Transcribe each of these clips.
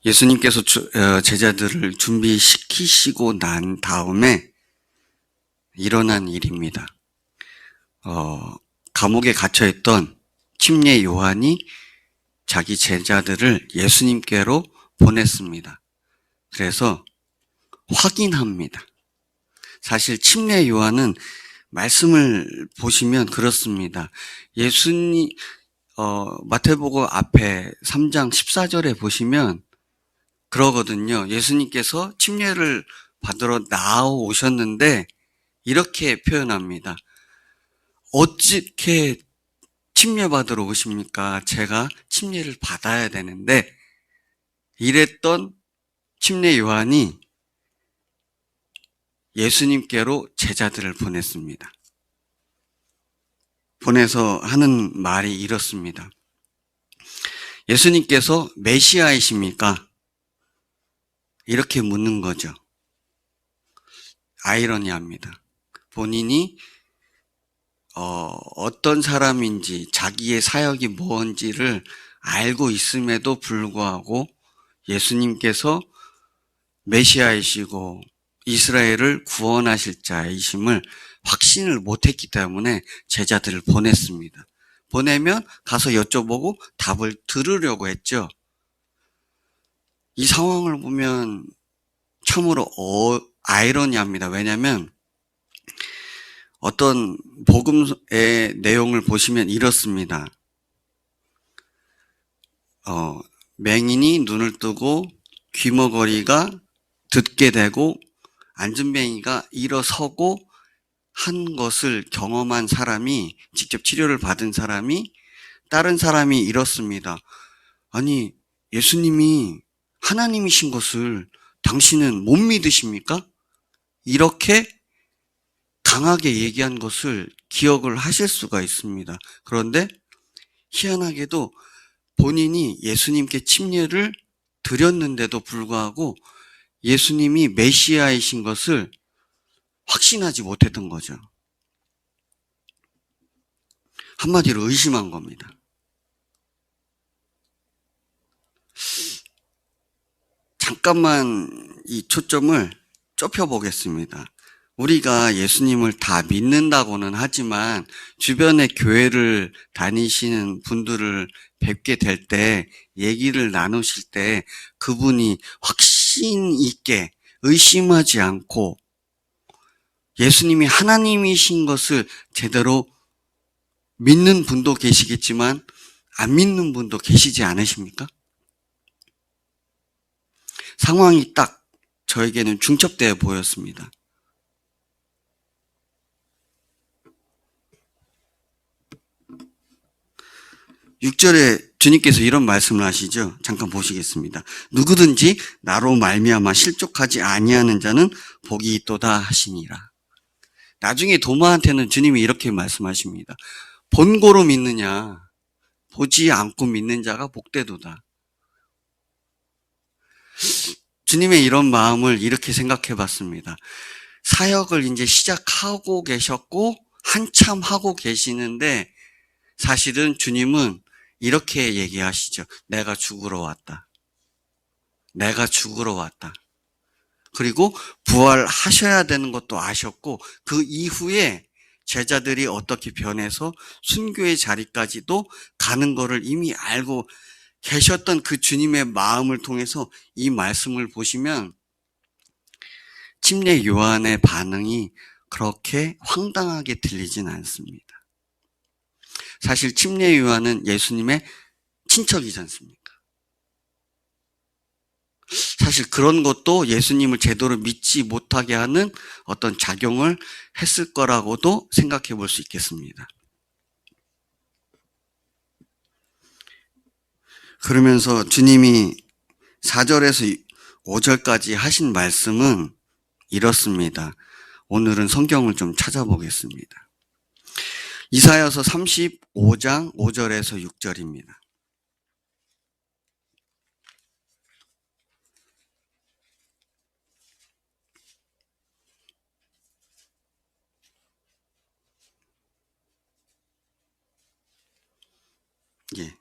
예수님께서 제자들을 준비시키시고 난 다음에 일어난 일입니다. 감옥에 갇혀있던 침례 요한이 자기 제자들을 예수님께로 보냈습니다. 그래서 확인합니다. 사실 침례 요한은 말씀을 보시면 그렇습니다. 예수님, 마태복음 앞에 3장 14절에 보시면 그러거든요. 예수님께서 침례를 받으러 나오셨는데 이렇게 표현합니다. 어떻게 침례 받으러 오십니까? 제가 침례를 받아야 되는데 이랬던 침례 요한이 예수님께로 제자들을 보냈습니다. 보내서 하는 말이 이렇습니다. 예수님께서 메시아이십니까? 이렇게 묻는 거죠. 아이러니합니다. 본인이 어떤 사람인지 자기의 사역이 뭔지를 알고 있음에도 불구하고 예수님께서 메시아이시고 이스라엘을 구원하실 자이심을 확신을 못했기 때문에 제자들을 보냈습니다. 보내면 가서 여쭤보고 답을 들으려고 했죠. 이 상황을 보면 참으로 아이러니합니다. 왜냐하면 어떤 복음의 내용을 보시면 이렇습니다. 맹인이 눈을 뜨고 귀머거리가 듣게 되고 안진뱅이가 일어서고 한 것을 경험한 사람이, 직접 치료를 받은 사람이, 다른 사람이 이렇습니다. 아니, 예수님이 하나님이신 것을 당신은 못 믿으십니까? 이렇게 강하게 얘기한 것을 기억을 하실 수가 있습니다. 그런데 희한하게도 본인이 예수님께 침례를 드렸는데도 불구하고 예수님이 메시아이신 것을 확신하지 못했던 거죠. 한마디로 의심한 겁니다. 잠깐만 이 초점을 좁혀보겠습니다. 우리가 예수님을 다 믿는다고는 하지만 주변에 교회를 다니시는 분들을 뵙게 될 때, 얘기를 나누실 때 그분이 확신 있게 의심하지 않고 예수님이 하나님이신 것을 제대로 믿는 분도 계시겠지만 안 믿는 분도 계시지 않으십니까? 상황이 딱 저에게는 중첩되어 보였습니다. (6절에) 주님께서 이런 말씀을 하시죠. 잠깐 보시겠습니다. 누구든지 나로 말미암아 실족하지 아니하는 자는 복이 있도다 하시니라. 나중에 도마한테는 주님이 이렇게 말씀하십니다. 본고로 믿느냐, 보지 않고 믿는 자가 복되도다. 주님의 이런 마음을 이렇게 생각해 봤습니다. 사역을 이제 시작하고 계셨고 한참 하고 계시는데 사실은 주님은 이렇게 얘기하시죠. 내가 죽으러 왔다. 내가 죽으러 왔다. 그리고 부활하셔야 되는 것도 아셨고 그 이후에 제자들이 어떻게 변해서 순교의 자리까지도 가는 거를 이미 알고 계셨던 그 주님의 마음을 통해서 이 말씀을 보시면 침례 요한의 반응이 그렇게 황당하게 들리진 않습니다. 사실 침례 요한은 예수님의 친척이지 않습니까? 사실 그런 것도 예수님을 제대로 믿지 못하게 하는 어떤 작용을 했을 거라고도 생각해 볼 수 있겠습니다. 그러면서 주님이 4절에서 5절까지 하신 말씀은 이렇습니다. 오늘은 성경을 좀 찾아보겠습니다. 이사야서 35장 5절에서 6절입니다. 예,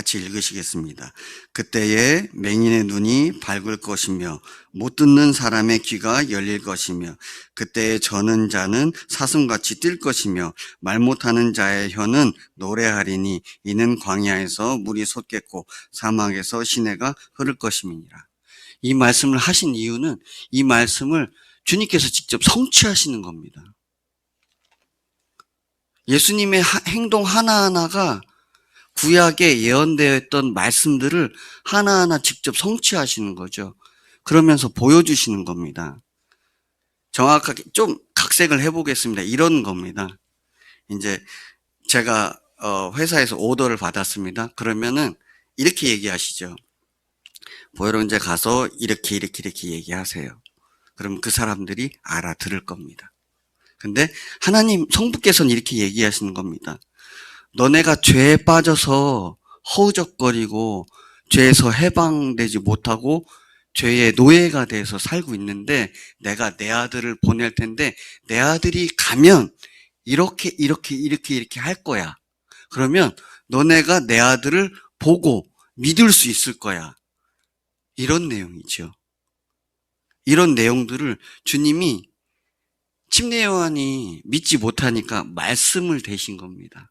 같이 읽으시겠습니다. 그때에 맹인의 눈이 밝을 것이며 못 듣는 사람의 귀가 열릴 것이며 그때에 저는 자는 사슴같이 뛸 것이며 말 못하는 자의 혀는 노래하리니 이는 광야에서 물이 솟겠고 사막에서 시내가 흐를 것임이니라. 이 말씀을 하신 이유는 이 말씀을 주님께서 직접 성취하시는 겁니다. 예수님의 행동 하나하나가 구약에 예언되어 있던 말씀들을 하나하나 직접 성취하시는 거죠. 그러면서 보여주시는 겁니다. 정확하게 좀 각색을 해보겠습니다. 이런 겁니다. 이제 제가 회사에서 오더를 받았습니다. 그러면은 이렇게 얘기하시죠. 보혈 이제 가서 이렇게 얘기하세요. 그럼 그 사람들이 알아들을 겁니다. 근데 하나님 성부께서는 이렇게 얘기하시는 겁니다. 너네가 죄에 빠져서 허우적거리고 죄에서 해방되지 못하고 죄의 노예가 돼서 살고 있는데 내가 내 아들을 보낼 텐데 내 아들이 가면 이렇게 할 거야. 그러면 너네가 내 아들을 보고 믿을 수 있을 거야. 이런 내용이죠. 이런 내용들을 주님이 침례 요한이 믿지 못하니까 말씀을 대신 겁니다.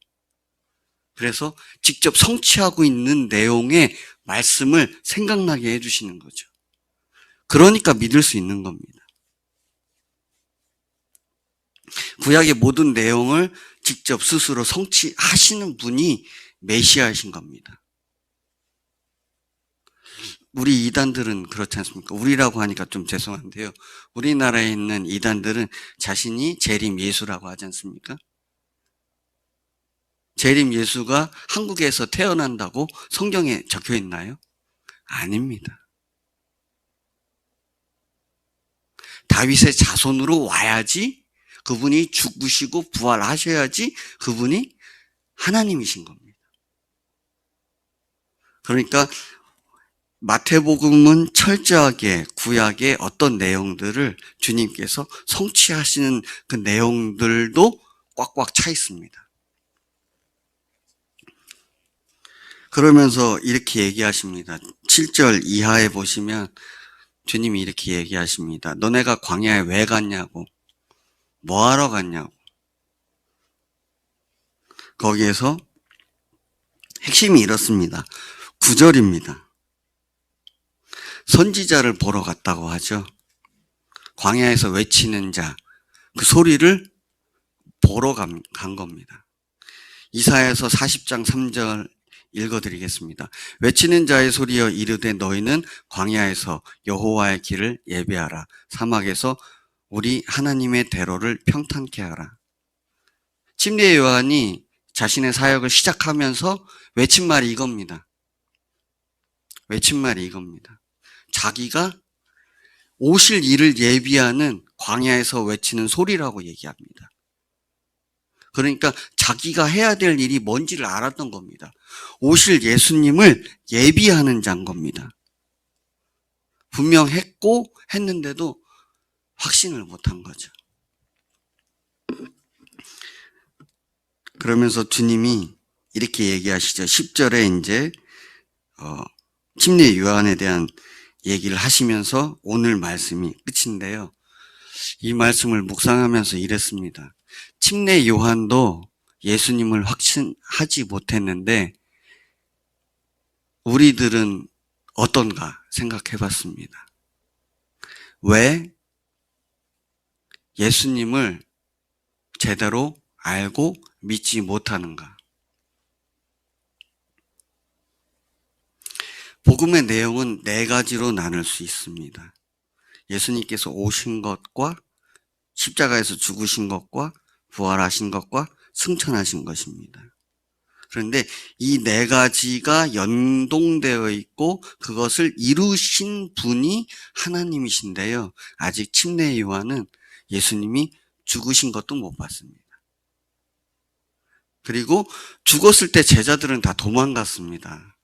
그래서 직접 성취하고 있는 내용의 말씀을 생각나게 해주시는 거죠. 그러니까 믿을 수 있는 겁니다. 구약의 모든 내용을 직접 스스로 성취하시는 분이 메시아이신 겁니다. 우리 이단들은 그렇지 않습니까? 우리라고 하니까 좀 죄송한데요. 우리나라에 있는 이단들은 자신이 재림 예수라고 하지 않습니까? 재림 예수가 한국에서 태어난다고 성경에 적혀 있나요? 아닙니다. 다윗의 자손으로 와야지 그분이 죽으시고 부활하셔야지 그분이 하나님이신 겁니다. 그러니까 마태복음은 철저하게 구약의 어떤 내용들을 주님께서 성취하시는 그 내용들도 꽉꽉 차 있습니다. 그러면서 이렇게 얘기하십니다. 7절 이하에 보시면 주님이 이렇게 얘기하십니다. 너네가 광야에 왜 갔냐고, 뭐하러 갔냐고. 거기에서 핵심이 이렇습니다. 9절입니다. 선지자를 보러 갔다고 하죠. 광야에서 외치는 자, 그 소리를 보러 간 겁니다. 이사야서 40장 3절 읽어드리겠습니다. 외치는 자의 소리여 이르되 너희는 광야에서 여호와의 길을 예배하라. 사막에서 우리 하나님의 대로를 평탄케 하라. 침례 요한이 자신의 사역을 시작하면서 외친 말이 이겁니다. 자기가 오실 일을 예비하는 광야에서 외치는 소리라고 얘기합니다. 그러니까 자기가 해야 될 일이 뭔지를 알았던 겁니다. 오실 예수님을 예비하는 자인 겁니다. 했는데도 확신을 못한 거죠. 그러면서 주님이 이렇게 얘기하시죠. 10절에 이제 침례 요한에 대한 얘기를 하시면서 오늘 말씀이 끝인데요. 이 말씀을 묵상하면서 이랬습니다. 침례 요한도 예수님을 확신하지 못했는데 우리들은 어떤가 생각해 봤습니다. 왜 예수님을 제대로 알고 믿지 못하는가? 복음의 내용은 4가지로 나눌 수 있습니다. 예수님께서 오신 것과 십자가에서 죽으신 것과 부활하신 것과 승천하신 것입니다. 그런데 이 4가지가 연동되어 있고 그것을 이루신 분이 하나님이신데요. 아직 침례 요한은 예수님이 죽으신 것도 못 봤습니다. 그리고 죽었을 때 제자들은 다 도망갔습니다.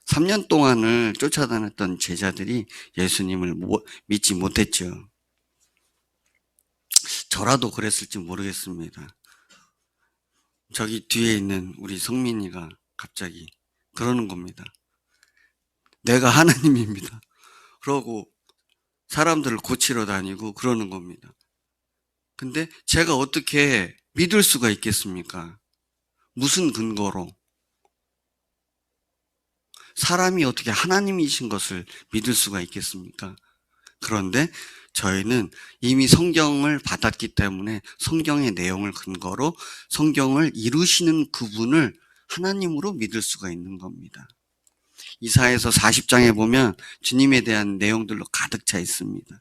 3년 동안을 쫓아다녔던 제자들이 예수님을 믿지 못했죠. 저라도 그랬을지 모르겠습니다. 저기 뒤에 있는 우리 성민이가 갑자기 그러는 겁니다. 내가 하나님입니다. 그러고 사람들을 고치러 다니고 그러는 겁니다. 근데 제가 어떻게 믿을 수가 있겠습니까? 무슨 근거로? 사람이 어떻게 하나님이신 것을 믿을 수가 있겠습니까? 그런데 저희는 이미 성경을 받았기 때문에 성경의 내용을 근거로 성경을 이루시는 그분을 하나님으로 믿을 수가 있는 겁니다. 이사야서 40장에 보면 주님에 대한 내용들로 가득 차 있습니다.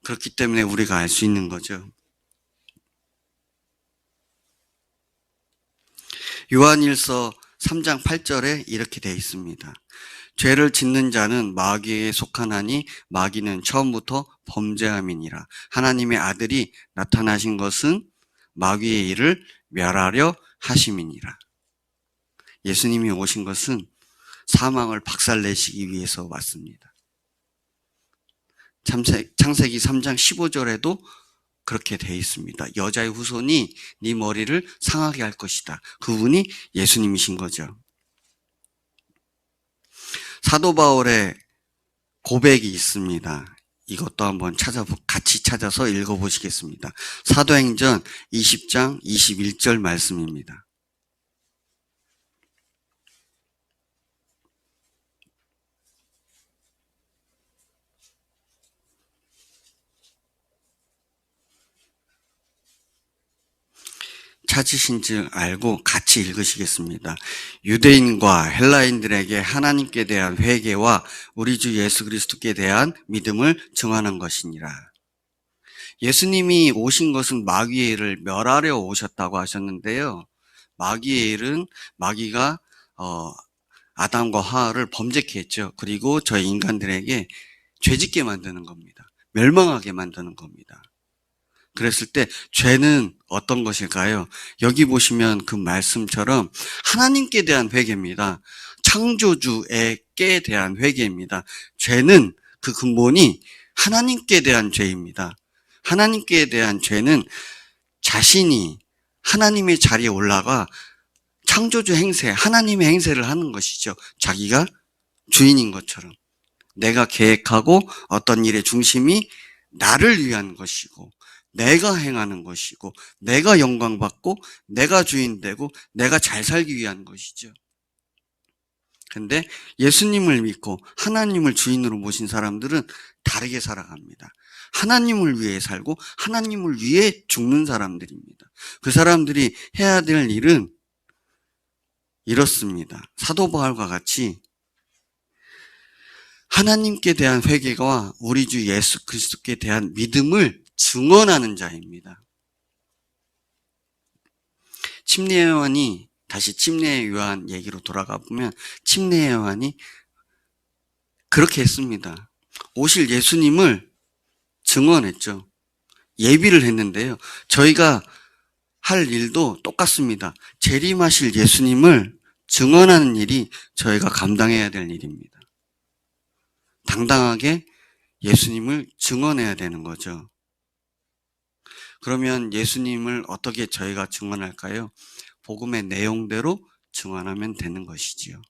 그렇기 때문에 우리가 알 수 있는 거죠. 요한일서 3장 8절에 이렇게 되어 있습니다. 죄를 짓는 자는 마귀에 속하나니 마귀는 처음부터 범죄함이니라. 하나님의 아들이 나타나신 것은 마귀의 일을 멸하려 하심이니라. 예수님이 오신 것은 사망을 박살내시기 위해서 왔습니다. 창세기 3장 15절에도 그렇게 되어 있습니다. 여자의 후손이 네 머리를 상하게 할 것이다. 그분이 예수님이신 거죠. 사도 바울의 고백이 있습니다. 이것도 한번 같이 찾아서 읽어보시겠습니다. 사도행전 20장 21절 말씀입니다. 찾으신 줄 알고 같이 읽으시겠습니다. 유대인과 헬라인들에게 하나님께 대한 회개와 우리 주 예수 그리스도께 대한 믿음을 증언한 것이니라. 예수님이 오신 것은 마귀의 일을 멸하려 오셨다고 하셨는데요. 마귀의 일은 마귀가 아담과 하와를 범죄케 했죠. 그리고 저희 인간들에게 죄짓게 만드는 겁니다. 멸망하게 만드는 겁니다. 그랬을 때 죄는 어떤 것일까요? 여기 보시면 그 말씀처럼 하나님께 대한 회개입니다. 창조주에게 대한 회개입니다. 죄는 그 근본이 하나님께 대한 죄입니다. 하나님께 대한 죄는 자신이 하나님의 자리에 올라가 창조주 행세, 하나님의 행세를 하는 것이죠. 자기가 주인인 것처럼. 내가 계획하고 어떤 일의 중심이 나를 위한 것이고 내가 행하는 것이고 내가 영광받고 내가 주인 되고 내가 잘 살기 위한 것이죠. 근데 예수님을 믿고 하나님을 주인으로 모신 사람들은 다르게 살아갑니다. 하나님을 위해 살고 하나님을 위해 죽는 사람들입니다. 그 사람들이 해야 될 일은 이렇습니다. 사도 바울과 같이 하나님께 대한 회개와 우리 주 예수 그리스도께 대한 믿음을 증언하는 자입니다. 침례 요한이 다시 침례 요한 얘기로 돌아가 보면 침례 요한이 그렇게 했습니다. 오실 예수님을 증언했죠. 예비를 했는데요. 저희가 할 일도 똑같습니다. 재림하실 예수님을 증언하는 일이 저희가 감당해야 될 일입니다. 당당하게 예수님을 증언해야 되는 거죠. 그러면 예수님을 어떻게 저희가 증언할까요? 복음의 내용대로 증언하면 되는 것이지요.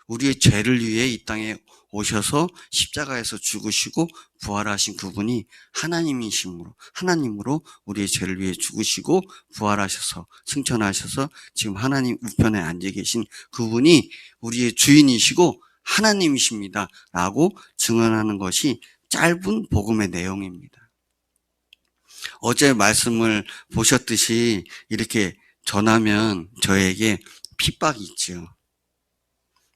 우리의 죄를 위해 이 땅에 오셔서 십자가에서 죽으시고 부활하신 그분이 하나님으로 우리의 죄를 위해 죽으시고 부활하셔서 승천하셔서 지금 하나님 우편에 앉아 계신 그분이 우리의 주인이시고 하나님이십니다. 라고 증언하는 것이 짧은 복음의 내용입니다. 어제 말씀을 보셨듯이 이렇게 전하면 저에게 핍박이 있죠.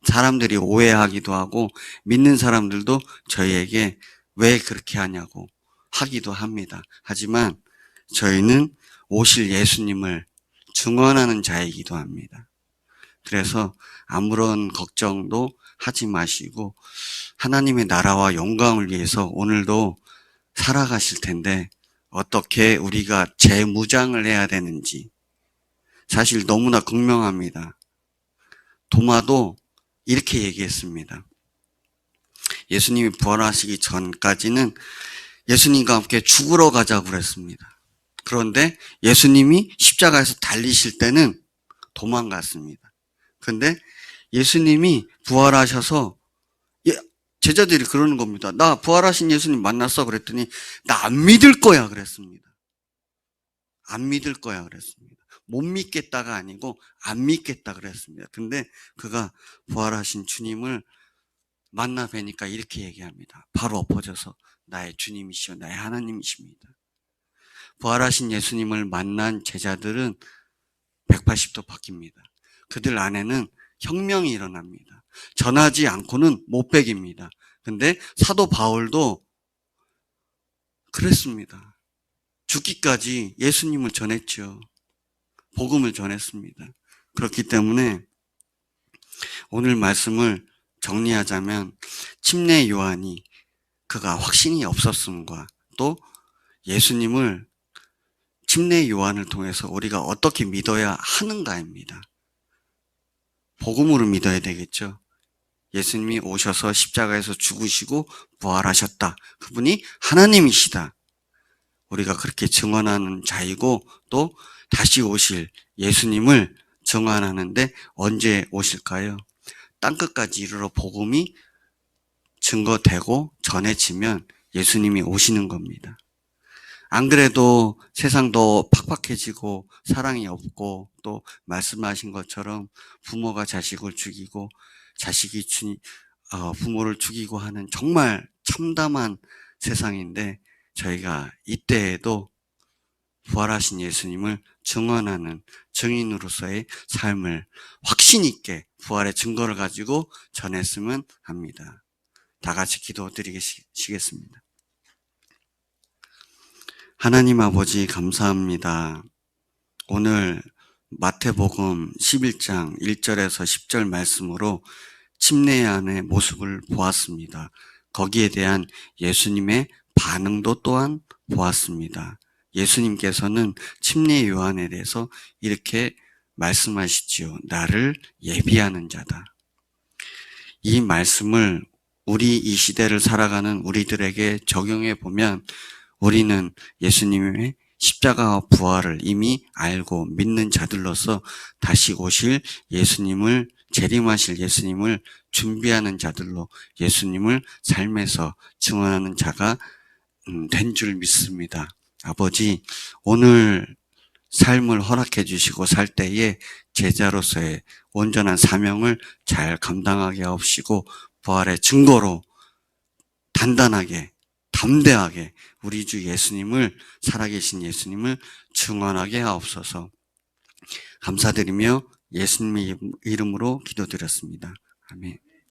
사람들이 오해하기도 하고 믿는 사람들도 저희에게 왜 그렇게 하냐고 하기도 합니다. 하지만 저희는 오실 예수님을 증언하는 자이기도 합니다. 그래서 아무런 걱정도 하지 마시고 하나님의 나라와 영광을 위해서 오늘도 살아가실 텐데 어떻게 우리가 재무장을 해야 되는지 사실 너무나 극명합니다. 도마도 이렇게 얘기했습니다. 예수님이 부활하시기 전까지는 예수님과 함께 죽으러 가자고 그랬습니다. 그런데 예수님이 십자가에서 달리실 때는 도망갔습니다. 근데 예수님이 부활하셔서 제자들이 그러는 겁니다. 나 부활하신 예수님 만났어. 그랬더니 나 안 믿을 거야. 그랬습니다. 안 믿을 거야. 그랬습니다. 못 믿겠다가 아니고 안 믿겠다 그랬습니다. 근데 그가 부활하신 주님을 만나 뵈니까 이렇게 얘기합니다. 바로 엎어져서 나의 주님이시오 나의 하나님이십니다. 부활하신 예수님을 만난 제자들은 180도 바뀝니다. 그들 안에는 혁명이 일어납니다. 전하지 않고는 못 베깁니다. 근데 사도 바울도 그랬습니다. 죽기까지 예수님을 전했죠. 복음을 전했습니다. 그렇기 때문에 오늘 말씀을 정리하자면 침례 요한이 그가 확신이 없었음과 또 예수님을 침례 요한을 통해서 우리가 어떻게 믿어야 하는가입니다. 복음으로 믿어야 되겠죠. 예수님이 오셔서 십자가에서 죽으시고 부활하셨다. 그분이 하나님이시다. 우리가 그렇게 증언하는 자이고 또 다시 오실 예수님을 증언하는데 언제 오실까요? 땅끝까지 이르러 복음이 증거되고 전해지면 예수님이 오시는 겁니다. 안 그래도 세상도 팍팍해지고 사랑이 없고 또 말씀하신 것처럼 부모가 자식을 죽이고 자식이 부모를 죽이고 하는 정말 참담한 세상인데 저희가 이때에도 부활하신 예수님을 증언하는 증인으로서의 삶을 확신 있게 부활의 증거를 가지고 전했으면 합니다. 다 같이 기도드리겠습니다. 하나님 아버지 감사합니다. 오늘 마태복음 11장 1절에서 10절 말씀으로 침례 요한의 모습을 보았습니다. 거기에 대한 예수님의 반응도 또한 보았습니다. 예수님께서는 침례 요한에 대해서 이렇게 말씀하시지요. 나를 예비하는 자다. 이 말씀을 우리 이 시대를 살아가는 우리들에게 적용해 보면 우리는 예수님의 십자가와 부활을 이미 알고 믿는 자들로서 다시 오실 예수님을 재림하실 예수님을 준비하는 자들로 예수님을 삶에서 증언하는 자가 된 줄 믿습니다. 아버지, 오늘 삶을 허락해 주시고 살 때에 제자로서의 온전한 사명을 잘 감당하게 하옵시고 부활의 증거로 단단하게 담대하게 우리 주 예수님을 살아계신 예수님을 증언하게 하옵소서. 감사드리며 예수님의 이름으로 기도드렸습니다. 아멘.